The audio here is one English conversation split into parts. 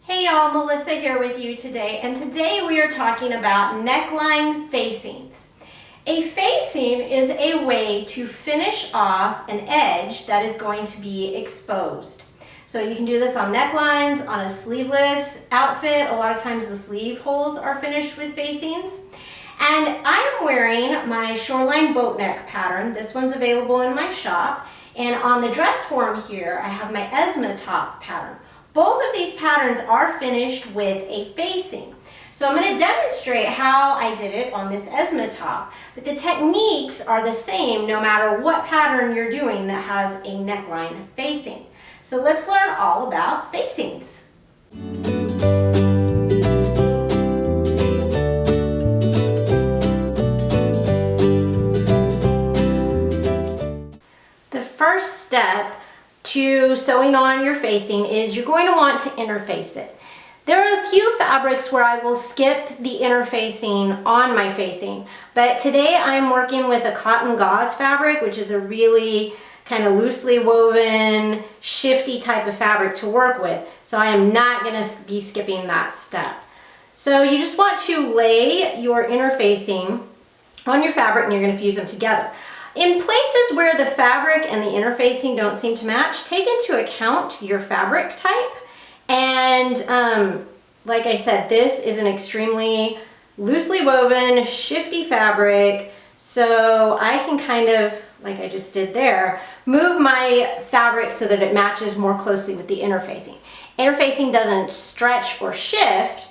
Hey y'all, Melissa here with you today, and today we are talking about neckline facings. A facing is a way to finish off an edge that is going to be exposed. So you can do this on necklines, on a sleeveless outfit. A lot of times the sleeve holes are finished with facings. And I'm wearing my shoreline boat neck pattern. This one's available in my shop. And on the dress form here, I have my Esma top pattern. Both of these patterns are finished with a facing. So I'm going to demonstrate how I did it on this Esma top, but the techniques are the same no matter what pattern you're doing that has a neckline facing. So let's learn all about facings. The first step to sewing on your facing is you're going to want to interface it. There are a few fabrics where I will skip the interfacing on my facing, but today I'm working with a cotton gauze fabric, which is a really kind of loosely woven, shifty type of fabric to work with, so I am not going to be skipping that step. So you just want to lay your interfacing on your fabric and you're going to fuse them together. In places where the fabric and the interfacing don't seem to match, take into account your fabric type. And like I said, this is an extremely loosely woven, shifty fabric. So I can kind of, like I just did there, move my fabric so that it matches more closely with the interfacing. Interfacing doesn't stretch or shift,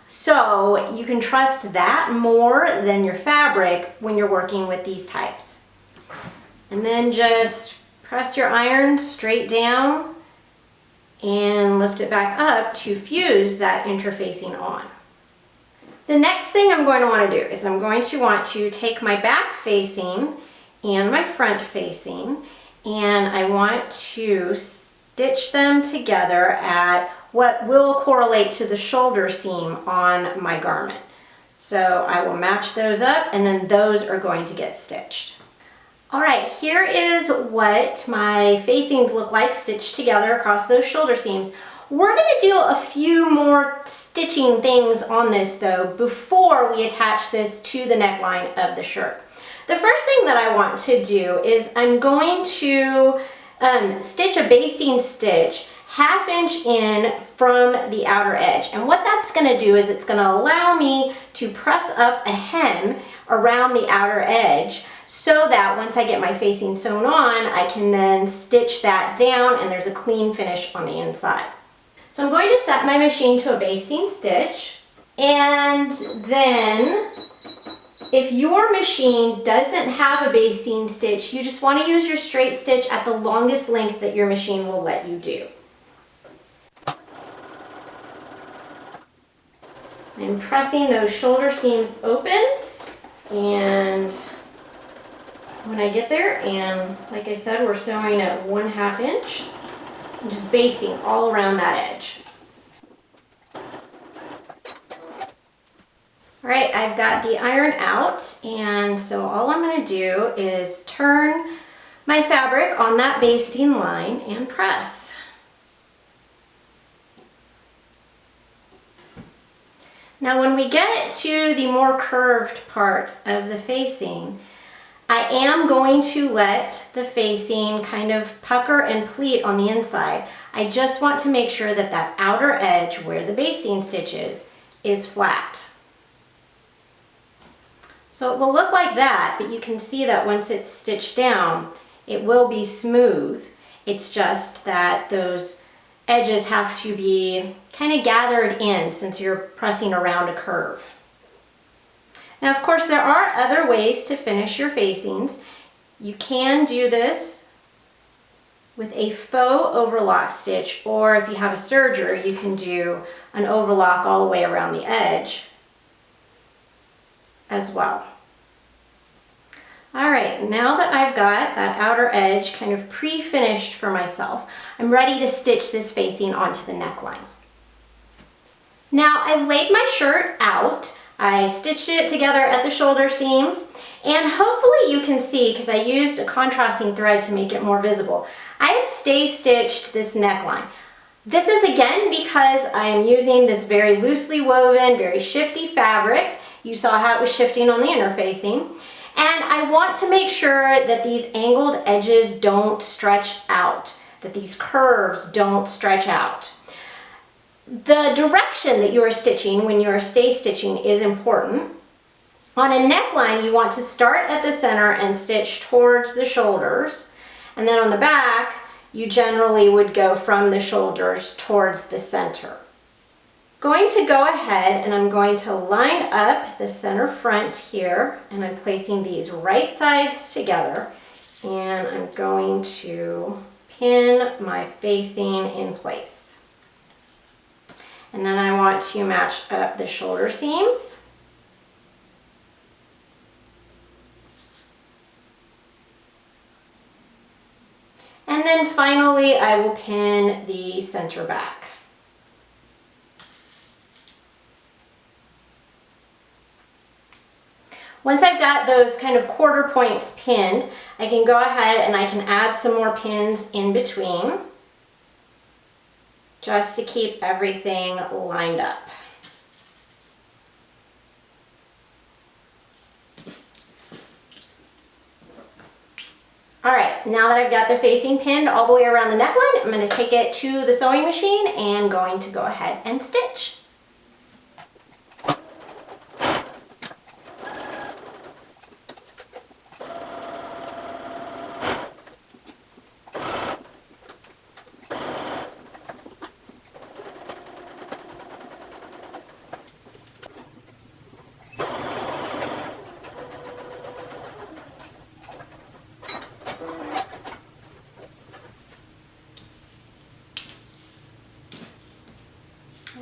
so you can trust that more than your fabric when you're working with these types. And then just press your iron straight down and lift it back up to fuse that interfacing on. The next thing I'm going to want to do is I'm going to want to take my back facing and my front facing, and I want to stitch them together at what will correlate to the shoulder seam on my garment. So I will match those up, and then those are going to get stitched. All right, here is what my facings look like stitched together across those shoulder seams. We're going to do a few more stitching things on this though before we attach this to the neckline of the shirt. The first thing that I want to do is I'm going to stitch a basting stitch 1/2 inch in from the outer edge. And what that's going to do is it's going to allow me to press up a hem around the outer edge so that once I get my facing sewn on, I can then stitch that down and there's a clean finish on the inside. So I'm going to set my machine to a basting stitch, and then if your machine doesn't have a basting stitch, you just want to use your straight stitch at the longest length that your machine will let you do. I'm pressing those shoulder seams open, and when I get there, and like I said, we're sewing at 1/2 inch, and just basting all around that edge. All right, I've got the iron out, and so all I'm going to do is turn my fabric on that basting line and press. Now when we get to the more curved parts of the facing, I am going to let the facing kind of pucker and pleat on the inside. I just want to make sure that that outer edge where the basting stitch is flat. So it will look like that, but you can see that once it's stitched down, it will be smooth. It's just that those edges have to be kind of gathered in since you're pressing around a curve. Now, of course, there are other ways to finish your facings. You can do this with a faux overlock stitch, or if you have a serger, you can do an overlock all the way around the edge as well. All right, now that I've got that outer edge kind of pre-finished for myself, I'm ready to stitch this facing onto the neckline. Now, I've laid my shirt out. I stitched it together at the shoulder seams, and hopefully you can see, because I used a contrasting thread to make it more visible, I have stay stitched this neckline. This is again because I am using this very loosely woven, very shifty fabric. You saw how it was shifting on the interfacing. And I want to make sure that these angled edges don't stretch out, that these curves don't stretch out. The direction that you are stitching when you are stay stitching is important. On a neckline, you want to start at the center and stitch towards the shoulders. And then on the back, you generally would go from the shoulders towards the center. Going to go ahead and I'm going to line up the center front here, and I'm placing these right sides together, and I'm going to pin my facing in place. And then I want to match up the shoulder seams. And then finally, I will pin the center back. Once I've got those kind of quarter points pinned, I can go ahead and I can add some more pins in between just to keep everything lined up. All right, now that I've got the facing pinned all the way around the neckline, I'm going to take it to the sewing machine and going to go ahead and stitch.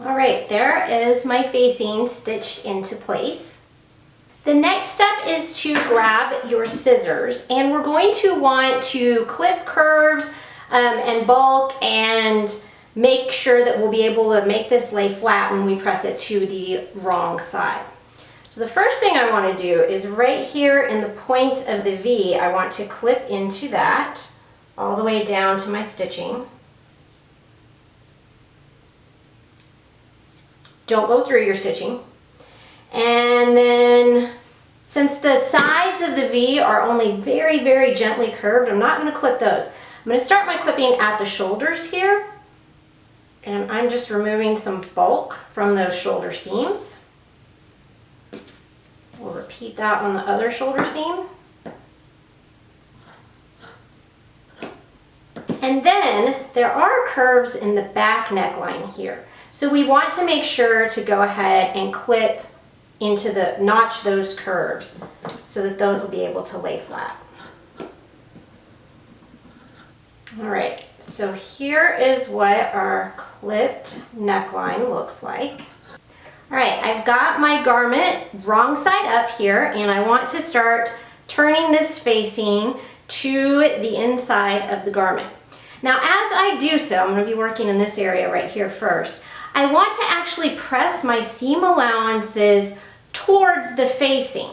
All right, there is my facing stitched into place. The next step is to grab your scissors, and we're going to want to clip curves and bulk and make sure that we'll be able to make this lay flat when we press it to the wrong side. So the first thing I want to do is right here in the point of the V, I want to clip into that all the way down to my stitching. Don't go through your stitching. And then since the sides of the V are only very, very gently curved, I'm not going to clip those. I'm going to start my clipping at the shoulders here. And I'm just removing some bulk from those shoulder seams. We'll repeat that on the other shoulder seam. And then there are curves in the back neckline here. So we want to make sure to go ahead and clip into notch those curves so that those will be able to lay flat. All right, so here is what our clipped neckline looks like. All right, I've got my garment wrong side up here, and I want to start turning this facing to the inside of the garment. Now, as I do so, I'm going to be working in this area right here first. I want to actually press my seam allowances towards the facing.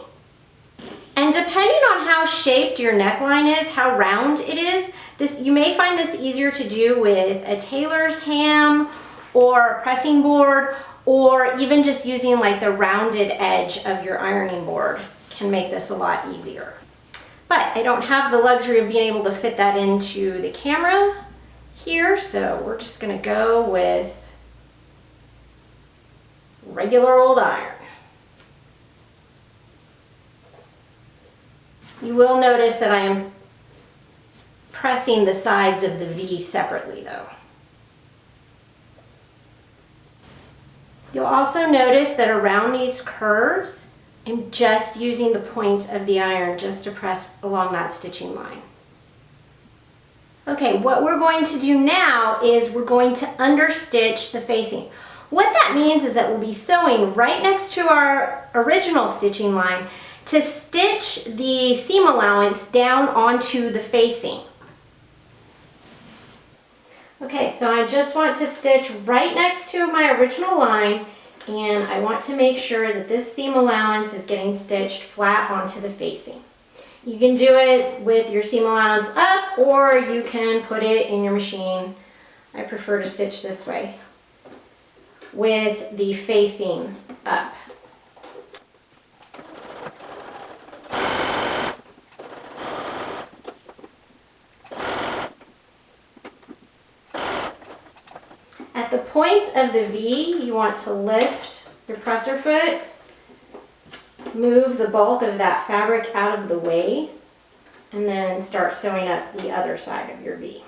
And depending on how shaped your neckline is, how round it is, you may find this easier to do with a tailor's ham or a pressing board, or even just using like the rounded edge of your ironing board can make this a lot easier. But I don't have the luxury of being able to fit that into the camera here, so we're just going to go with regular old iron. You will notice that I am pressing the sides of the V separately though. You'll also notice that around these curves, I'm just using the point of the iron just to press along that stitching line. Okay, what we're going to do now is we're going to understitch the facing. What that means is that we'll be sewing right next to our original stitching line to stitch the seam allowance down onto the facing. Okay, so I just want to stitch right next to my original line, and I want to make sure that this seam allowance is getting stitched flat onto the facing. You can do it with your seam allowance up, or you can put it in your machine I prefer to stitch this way with the facing up. At the point of the V, you want to lift your presser foot, move the bulk of that fabric out of the way, and then start sewing up the other side of your V.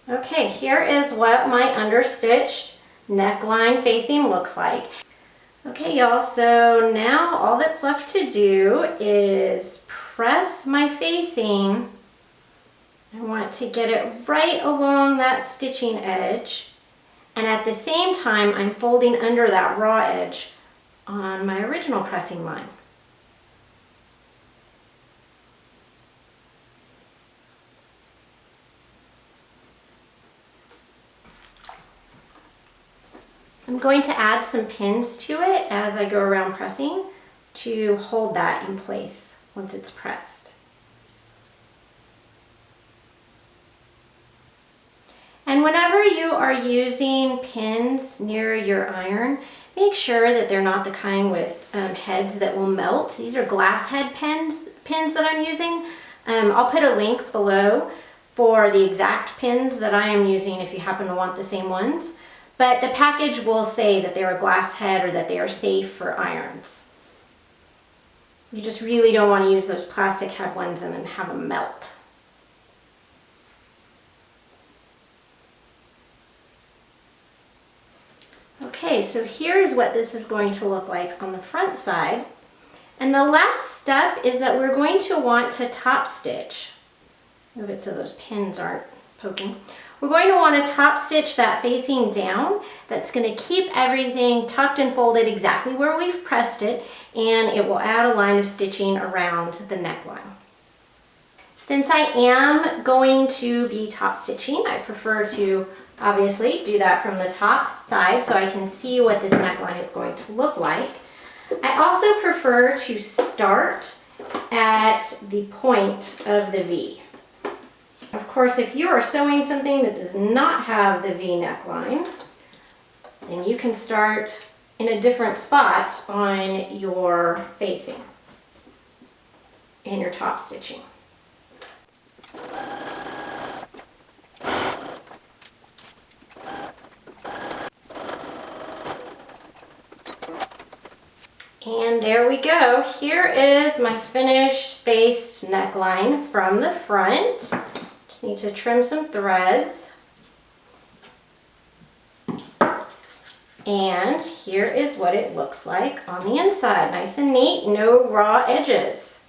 Okay, here is what my understitched neckline facing looks like. Okay, y'all, so now all that's left to do is press my facing. I want to get it right along that stitching edge, and at the same time I'm folding under that raw edge on my original pressing line. I'm going to add some pins to it as I go around pressing to hold that in place once it's pressed. And whenever you are using pins near your iron, make sure that they're not the kind with heads that will melt. These are glass head pins that I'm using. I'll put a link below for the exact pins that I am using if you happen to want the same ones. But the package will say that they're a glass head or that they are safe for irons. You just really don't want to use those plastic head ones and then have them melt. Okay, so here's what this is going to look like on the front side. And the last step is that we're going to want to top stitch. Move it so those pins aren't poking. We're going to want to top stitch that facing down. That's going to keep everything tucked and folded exactly where we've pressed it, and it will add a line of stitching around the neckline. Since I am going to be top stitching, I prefer to obviously do that from the top side so I can see what this neckline is going to look like. I also prefer to start at the point of the V. Of course, if you are sewing something that does not have the V neckline, then you can start in a different spot on your facing and your top stitching. And there we go. Here is my finished based neckline from the front. Just need to trim some threads. And here is what it looks like on the inside. Nice and neat, no raw edges.